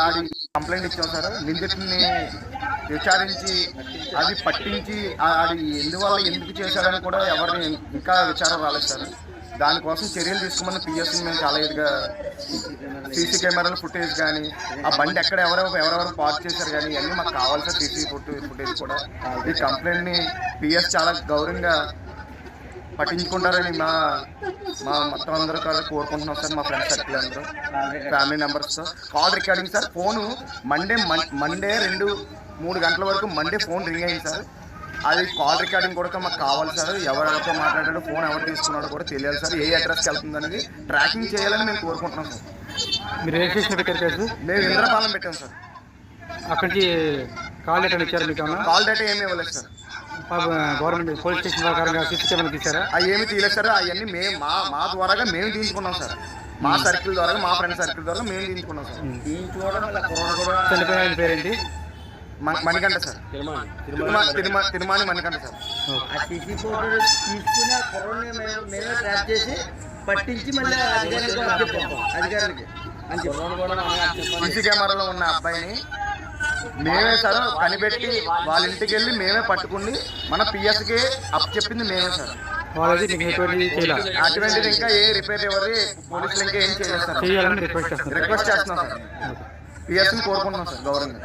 అది కంప్లైంట్ ఇచ్చాం సార్. నిందితుడిని విచారించి అది పట్టించి అది ఎందుకు చేశారని కూడా ఎవరిని ఇంకా విచారం రాలేదు సార్. దానికోసం చర్యలు తీసుకోమని పిఎస్ని మేము చాలా ఇదిగా సీసీ కెమెరాల ఫుటేజ్ కానీ ఆ బండి ఎక్కడ ఎవరెవరు పార్క్ చేశారు కానీ ఇవన్నీ మాకు కావాలి సార్. సీసీ ఫుటేజ్ కూడా ఈ కంప్లైంట్ని పిఎస్ చాలా గౌరవంగా పట్టించుకుంటారని మా మొత్తం అందరూ కూడా కోరుకుంటున్నాం సార్. మా ఫ్రెండ్స్ సర్కిల్ అందరూ ఫ్యామిలీ మెంబర్స్తో call recording sir. Phone Monday 2-3 గంటల వరకు మండే ఫోన్ రింగ్ అయింది సార్. అది కాల్ రికార్డింగ్ కూడా మాకు కావాలి సార్. ఎవరెవరితో మాట్లాడాడో ఫోన్ ఎవరు తీసుకున్నాడో కూడా తెలియాలి సార్. ఏ అడ్రస్కి వెళ్తుంది అనేది ట్రాకింగ్ చేయాలని మేము కోరుకుంటున్నాం సార్. మీరు ఏ స్టేషన్ పెట్టారు? మేము ఇంద్రపాలెం పెట్టాం సార్. అక్కడి నుంచి కాల్ డేటా ఇచ్చారు మీకు? కాల్ డేటా ఏమీ ఇవ్వలేదు సార్. గవర్నమెంట్ పోలీస్ స్టేషన్ ప్రకారంగా సీసీ కెమెరా తీసారా? అవి ఏమి తీయలేదు సార్. అవన్నీ మేము మా ద్వారాగా మేము తీయించుకున్నాం సార్. మా సర్కిల్ ద్వారా, మా ఫ్రెండ్ సర్కిల్ ద్వారా మేము తీయించుకున్నాం సార్. చనిపోయిన పేరేంటి? మణికంఠ సార్. తిరుమాని మణికంఠ సార్. ఆ సీసీ ఫోటో తీసుకుని ఆ కుర్రని మేమే ట్రాప్ చేసి పట్టించి మళ్ళీ అధికారులకి సీసీ కెమెరాలో ఉన్న అబ్బాయిని మేమే సార్ కనిపెట్టి వాళ్ళ ఇంటికి వెళ్ళి మేమే పట్టుకుని మన పిఎస్కి అప్ చెప్పింది మేమే సార్. అటువంటిది ఇంకా ఏ రిపేర్ ఎవరి పోలీసులు ఇంకా ఏం చేయలేదు సార్. రిక్వెస్ట్ చేస్తున్నాం సార్. పిఎస్ని కోరుకుంటున్నాం సార్ గౌరవంగా.